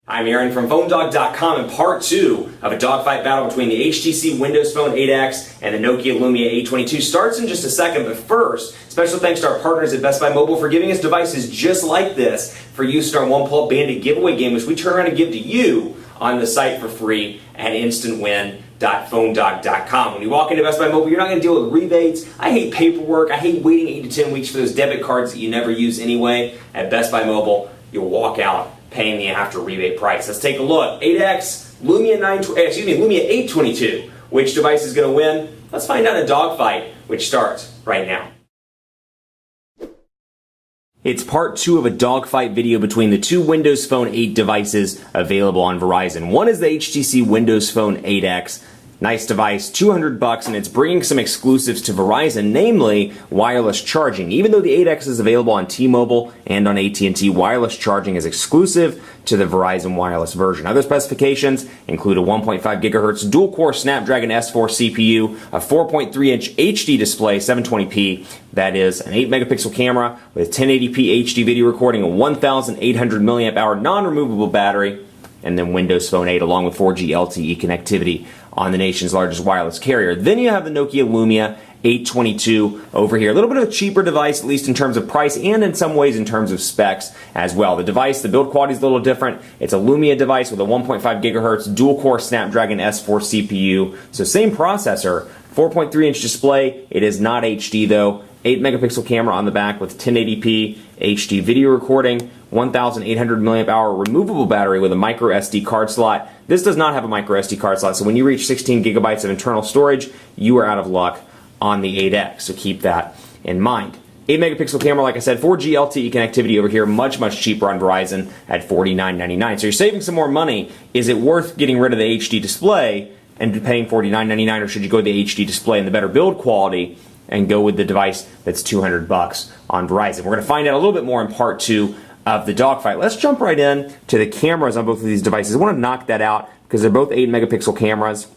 I'm Aaron from PhoneDog.com, and part 2 of a dogfight battle between the HTC Windows Phone 8X and the Nokia Lumia 822 starts in just a second. But first, special thanks to our partners at Best Buy Mobile for giving us devices just like this for use in our One Pull Bandit giveaway game, which we turn around and give to you on the site for free at instantwin.phonedog.com. When you walk into Best Buy Mobile, you're not going to deal with rebates. I hate paperwork. I hate waiting 8 to 10 weeks for those debit cards that you never use anyway. At Best Buy Mobile, you'll walk out paying the after rebate price. Let's take a look. 8X, Lumia 822. Which device is going to win? Let's find out in a dogfight, which starts right now. It's part 2 of a dogfight video between the two Windows Phone 8 devices available on Verizon. One is the HTC Windows Phone 8X. Nice device, $200, and it's bringing some exclusives to Verizon, namely wireless charging. Even though the 8X is available on T-Mobile and on AT&T, wireless charging is exclusive to the Verizon wireless version. Other specifications include a 1.5 gigahertz dual-core Snapdragon S4 CPU, a 4.3-inch HD display, 720p. That is an 8-megapixel camera with 1080p HD video recording, a 1,800 milliamp hour non-removable battery, and then Windows Phone 8 along with 4G LTE connectivity on the nation's largest wireless carrier. Then you have the Nokia Lumia 822 over here. A little bit of a cheaper device, at least in terms of price and in some ways in terms of specs as well. The device, the build quality is a little different. It's a Lumia device with a 1.5 gigahertz dual-core Snapdragon S4 CPU. So same processor, 4.3-inch display. It is not HD though. 8-megapixel camera on the back with 1080p HD video recording, 1,800 milliamp hour removable battery with a micro SD card slot. This does not have a micro SD card slot, so when you reach 16 gigabytes of internal storage, you are out of luck on the 8X, so keep that in mind. 8-megapixel camera, like I said, 4G LTE connectivity over here, much cheaper on Verizon at $49.99. So you're saving some more money. Is it worth getting rid of the HD display and paying $49.99, or should you go with the HD display and the better build quality and go with the device that's $200 on Verizon? We're going to find out a little bit more in part 2 of the dogfight. Let's jump right in to the cameras on both of these devices. I want to knock that out because they're both 8-megapixel cameras.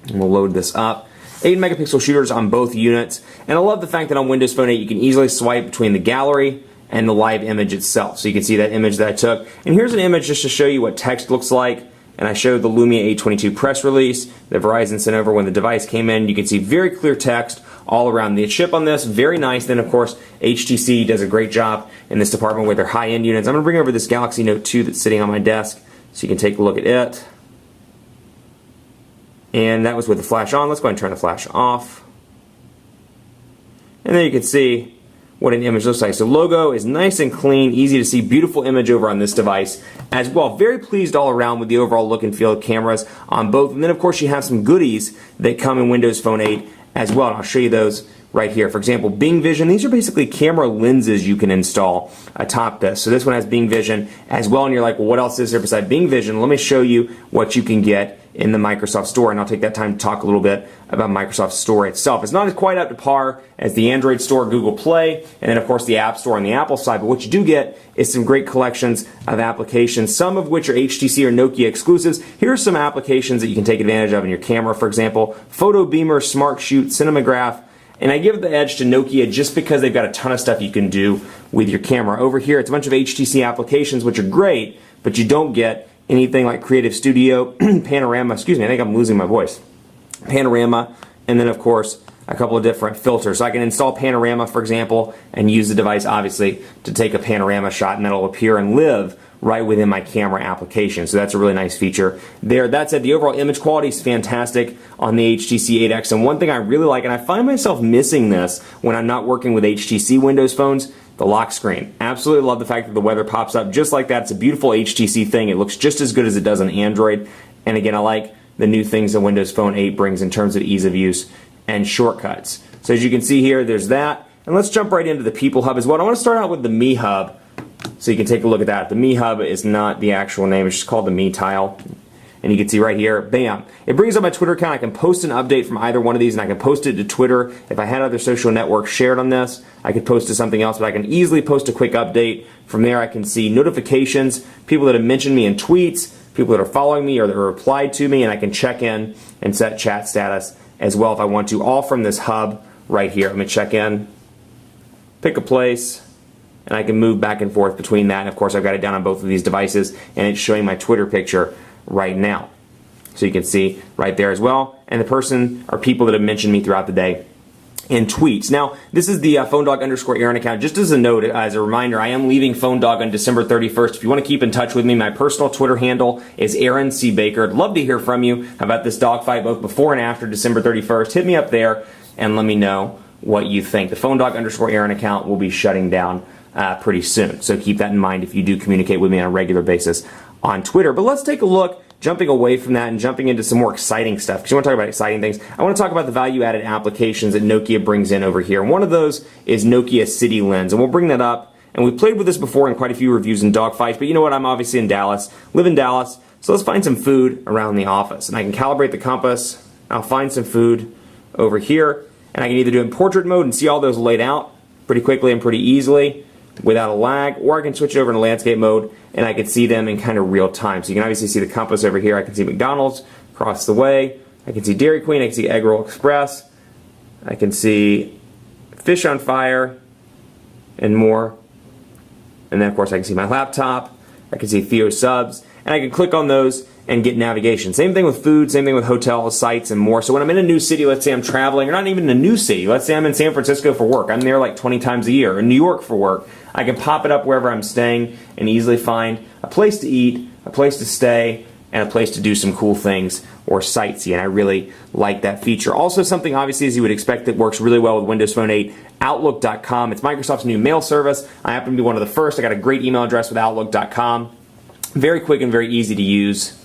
And we'll load this up. 8-megapixel shooters on both units. And I love the fact that on Windows Phone 8 you can easily swipe between the gallery and the live image itself. So you can see that image that I took. And here's an image just to show you what text looks like. And I showed the Lumia 822 press release that Verizon sent over when the device came in. You can see very clear text all around the chip on this. Very nice. Then, of course, HTC does a great job in this department with their high-end units. I'm going to bring over this Galaxy Note 2 that's sitting on my desk so you can take a look at it. And that was with the flash on. Let's go ahead and turn the flash off. And there you can see what an image looks like. So logo is nice and clean, easy to see, beautiful image over on this device as well. Very pleased all around with the overall look and feel of cameras on both. And then of course you have some goodies that come in Windows Phone 8 as well. And I'll show you those right here. For example, Bing Vision. These are basically camera lenses you can install atop this. So this one has Bing Vision as well. And you're like, well, what else is there beside Bing Vision? Let me show you what you can get in the Microsoft Store, and I'll take that time to talk a little bit about Microsoft Store itself. It's not quite up to par as the Android Store, Google Play, and then of course the App Store on the Apple side, but what you do get is some great collections of applications, some of which are HTC or Nokia exclusives. Here are some applications that you can take advantage of in your camera. For example, Photo Beamer, Smart Shoot, Cinemagraph, and I give the edge to Nokia just because they've got a ton of stuff you can do with your camera. Over here, it's a bunch of HTC applications which are great, but you don't get anything like Creative Studio, Panorama, excuse me, I think I'm losing my voice. Panorama, and then of course a couple of different filters. So I can install Panorama, for example, and use the device obviously to take a panorama shot, and that'll appear and live right within my camera application. So that's a really nice feature there. That said, the overall image quality is fantastic on the HTC 8X, and one thing I really like, and I find myself missing this when I'm not working with HTC Windows phones, the lock screen. Absolutely love the fact that the weather pops up just like that. It's a beautiful HTC thing. It looks just as good as it does on Android. And again, I like the new things that Windows Phone 8 brings in terms of ease of use and shortcuts. So as you can see here, there's that. And let's jump right into the People Hub as well. I want to start out with the Me Hub so you can take a look at that. The Me Hub is not the actual name. It's just called the Me Tile. And you can see right here, bam, it brings up my Twitter account. I can post an update from either one of these, and I can post it to Twitter. If I had other social networks shared on this, I could post to something else, but I can easily post a quick update. From there, I can see notifications, people that have mentioned me in tweets, people that are following me or that have replied to me, and I can check in and set chat status as well if I want to, all from this hub right here. Let me check in, pick a place, and I can move back and forth between that. And of course, I've got it down on both of these devices, and it's showing my Twitter picture right now. So you can see right there as well, and the person or people that have mentioned me throughout the day in tweets. Now, this is the PhoneDog_Aaron account. Just as a note, as a reminder, I am leaving PhoneDog on December 31st. If you want to keep in touch with me, my personal Twitter handle is Aaron C. Baker. I'd love to hear from you about this dogfight, both before and after December 31st. Hit me up there and let me know what you think. The PhoneDog_Aaron account will be shutting down pretty soon. So keep that in mind if you do communicate with me on a regular basis on Twitter. But let's take a look, jumping away from that and jumping into some more exciting stuff, because you want to talk about exciting things. I want to talk about the value-added applications that Nokia brings in over here. And one of those is Nokia City Lens, and we'll bring that up. And we've played with this before in quite a few reviews and dogfights, but you know what? I'm obviously in Dallas, live in Dallas, so let's find some food around the office. And I can calibrate the compass. I'll find some food over here, and I can either do it in portrait mode and see all those laid out pretty quickly and pretty easily without a lag, or I can switch it over to landscape mode and I can see them in kind of real time. So you can obviously see the compass over here. I can see McDonald's across the way. I can see Dairy Queen. I can see Egg Roll Express. I can see Fish on Fire and more. And then of course I can see my laptop. I can see Theo Subs, and I can click on those and get navigation. Same thing with food, same thing with hotel sites and more. So when I'm in a new city, let's say I'm traveling, or not even a new city, let's say I'm in San Francisco for work, I'm there like 20 times a year, or New York for work, I can pop it up wherever I'm staying and easily find a place to eat, a place to stay, and a place to do some cool things or sightsee, and I really like that feature. Also something obviously, as you would expect, that works really well with Windows Phone 8, Outlook.com. It's Microsoft's new mail service. I happen to be one of the first. I got a great email address with Outlook.com. Very quick and very easy to use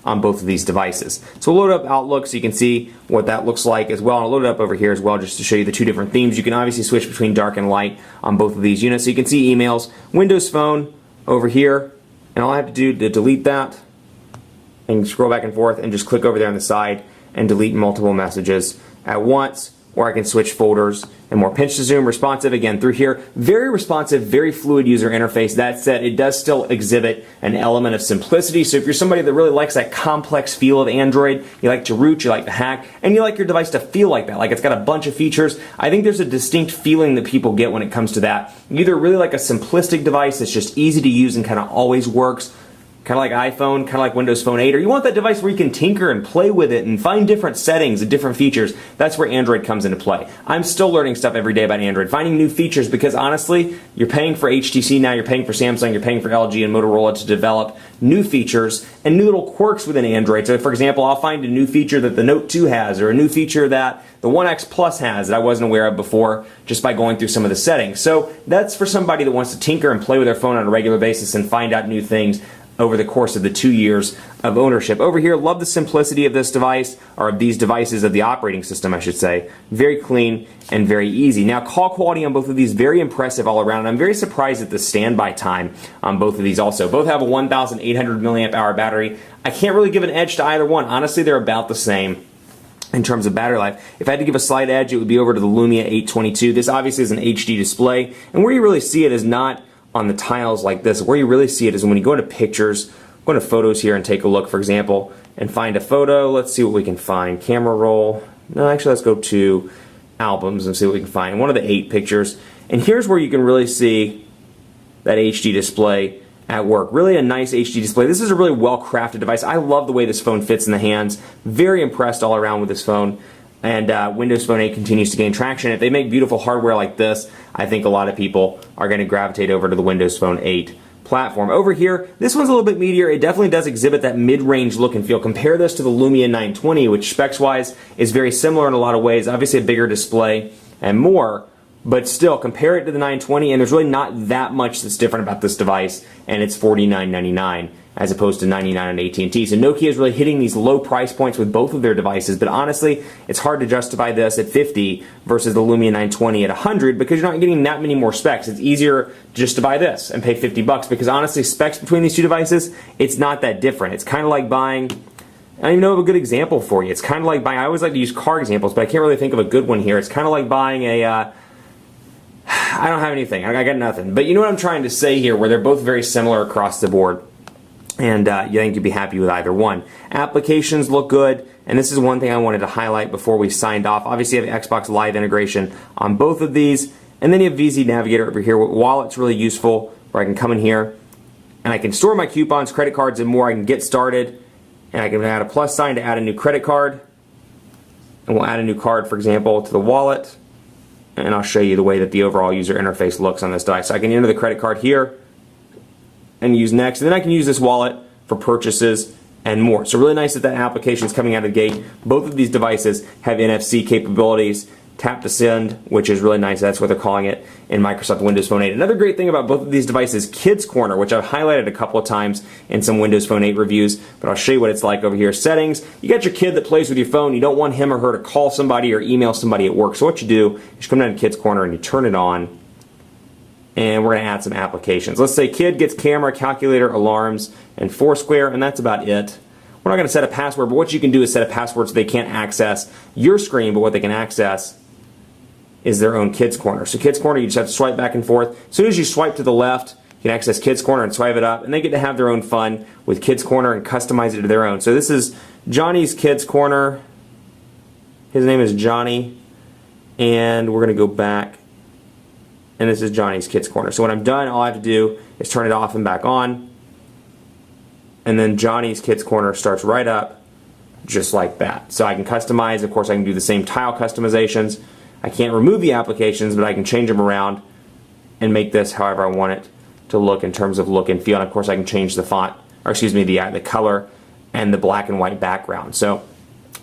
on both of these devices. So we'll load up Outlook so you can see what that looks like as well. And I'll load it up over here as well just to show you the two different themes. You can obviously switch between dark and light on both of these units. So you can see emails, Windows Phone over here, and all I have to do to delete that and scroll back and forth and just click over there on the side and delete multiple messages at once. Or I can switch folders and more. Pinch to zoom, responsive again through here. Very responsive, very fluid user interface. That said, it does still exhibit an element of simplicity. So if you're somebody that really likes that complex feel of Android, you like to root, you like to hack, and you like your device to feel like that, like it's got a bunch of features, I think there's a distinct feeling that people get when it comes to that. You either really like a simplistic device that's just easy to use and kind of always works, kind of like iPhone, kind of like Windows Phone 8, or you want that device where you can tinker and play with it and find different settings and different features. That's where Android comes into play. I'm still learning stuff every day about Android, finding new features, because honestly, you're paying for HTC now, you're paying for Samsung, you're paying for LG and Motorola to develop new features and new little quirks within Android. So for example, I'll find a new feature that the Note 2 has, or a new feature that the One X Plus has that I wasn't aware of before just by going through some of the settings. So that's for somebody that wants to tinker and play with their phone on a regular basis and find out new things over the course of the 2 years of ownership. Over here, love the simplicity of this device, or of these devices, of the operating system, I should say. Very clean and very easy. Now, call quality on both of these, very impressive all around. And I'm very surprised at the standby time on both of these also. Both have a 1,800 milliamp hour battery. I can't really give an edge to either one. Honestly, they're about the same in terms of battery life. If I had to give a slight edge, it would be over to the Lumia 822. This obviously is an HD display, and where you really see it is not on the tiles like this. Where you really see it is when you go into pictures, go into photos here and take a look, for example, and find a photo. Let's see what we can find. Camera roll. No, actually, let's go to albums and see what we can find. One of the 8 pictures. And here's where you can really see that HD display at work. Really a nice HD display. This is a really well-crafted device. I love the way this phone fits in the hands. Very impressed all around with this phone. And Windows Phone 8 continues to gain traction. If they make beautiful hardware like this, I think a lot of people are going to gravitate over to the Windows Phone 8 platform. Over here, this one's a little bit meatier. It definitely does exhibit that mid-range look and feel. Compare this to the Lumia 920, which specs-wise is very similar in a lot of ways. Obviously a bigger display and more, but still, compare it to the 920, and there's really not that much that's different about this device, and it's $49.99 as opposed to $99 on AT&T. So Nokia is really hitting these low price points with both of their devices, but honestly, it's hard to justify this at $50 versus the Lumia 920 at $100 because you're not getting that many more specs. It's easier just to buy this and pay $50 because honestly, specs between these two devices, it's not that different. It's kind of like buying, I don't even know of a good example for you. It's kind of like buying, I always like to use car examples, but I can't really think of a good one here. It's kind of like buying a, I don't have anything. I got nothing. But you know what I'm trying to say here, where they're both very similar across the board. And you think you'd be happy with either one. Applications look good, and this is one thing I wanted to highlight before we signed off. Obviously, you have Xbox Live integration on both of these, And then you have VZ Navigator over here. Wallet's really useful, where I can come in here and I can store my coupons, credit cards, and more. I can get started, and I can add a plus sign to add a new credit card. And we'll add a new card, for example, to the wallet. And I'll show you the way that the overall user interface looks on this device. So I can enter the credit card here and use next. And then I can use this wallet for purchases and more. So really nice that that application is coming out of the gate. Both of these devices have NFC capabilities. Tap to send, which is really nice. That's what they're calling it in Microsoft Windows Phone 8. Another great thing about both of these devices, Kids Corner, which I've highlighted a couple of times in some Windows Phone 8 reviews, but I'll show you what it's like over here. Settings, you got your kid that plays with your phone. You don't want him or her to call somebody or email somebody at work. So what you do is you come down to Kids Corner and you turn it on, and we're going to add some applications. Let's say kid gets camera, calculator, alarms, and Foursquare, and that's about it. We're not going to set a password, but what you can do is set a password so they can't access your screen, but what they can access is their own Kids Corner. So Kids Corner, you just have to swipe back and forth. As soon as you swipe to the left, you can access Kids Corner and swipe it up, and they get to have their own fun with Kids Corner and customize it to their own. So this is Johnny's Kids Corner. His name is Johnny, and we're going to go back, and this is Johnny's Kids Corner. So when I'm done, all I have to do is turn it off and back on, and then Johnny's Kids Corner starts right up just like that. So I can customize. Of course, I can do the same tile customizations. I can't remove the applications, but I can change them around and make this however I want it to look in terms of look and feel. And of course, I can change the font, or excuse me, the color and the black and white background. So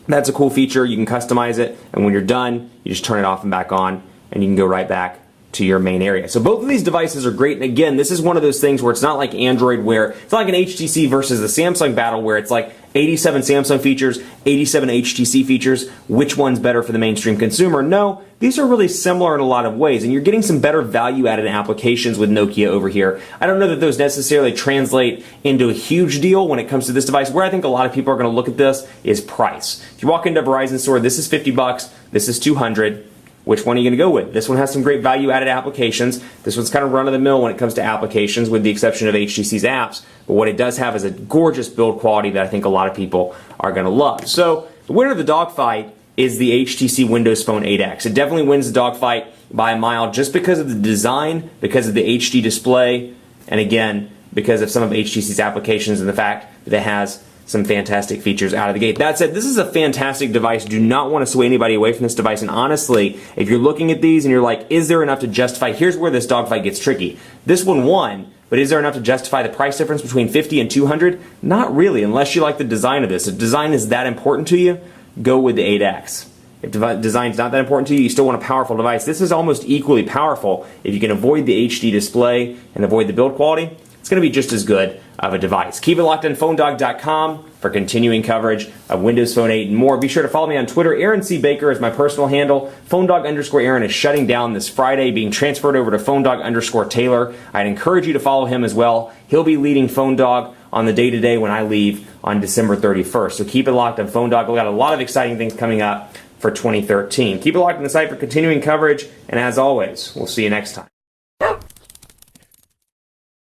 that's a cool feature. You can customize it, and when you're done, you just turn it off and back on, and you can go right back to your main area. So both of these devices are great, and again, this is one of those things where it's not like Android, where it's not like an HTC versus the Samsung battle, where it's like 87 Samsung features, 87 HTC features, which one's better for the mainstream consumer? No, these are really similar in a lot of ways, and you're getting some better value-added applications with Nokia over here. I don't know that those necessarily translate into a huge deal when it comes to this device. Where I think a lot of people are going to look at this is price. If you walk into a Verizon store, this is 50 bucks, this is 200. Which one are you going to go with? This one has some great value-added applications. This one's kind of run-of-the-mill when it comes to applications, with the exception of HTC's apps. But what it does have is a gorgeous build quality that I think a lot of people are going to love. So the winner of the dogfight is the HTC Windows Phone 8X. It definitely wins the dogfight by a mile, just because of the design, because of the HD display, and again, because of some of HTC's applications and the fact that it has some fantastic features out of the gate. That said, this is a fantastic device. Do not want to sway anybody away from this device. And honestly, if you're looking at these and you're like, is there enough to justify? Here's where this dogfight gets tricky. This one won, but is there enough to justify the price difference between 50 and 200? Not really, unless you like the design of this. If design is that important to you, go with the 8X. If design's not that important to you, you still want a powerful device. This is almost equally powerful. If you can avoid the HD display and avoid the build quality, it's going to be just as good of a device. Keep it locked on PhoneDog.com for continuing coverage of Windows Phone 8 and more. Be sure to follow me on Twitter. Aaron C. Baker is my personal handle. PhoneDog_Aaron is shutting down this Friday, being transferred over to PhoneDog_Taylor. I'd encourage you to follow him as well. He'll be leading PhoneDog on the day-to-day when I leave on December 31st. So keep it locked on PhoneDog. We've got a lot of exciting things coming up for 2013. Keep it locked on the site for continuing coverage, and as always, we'll see you next time.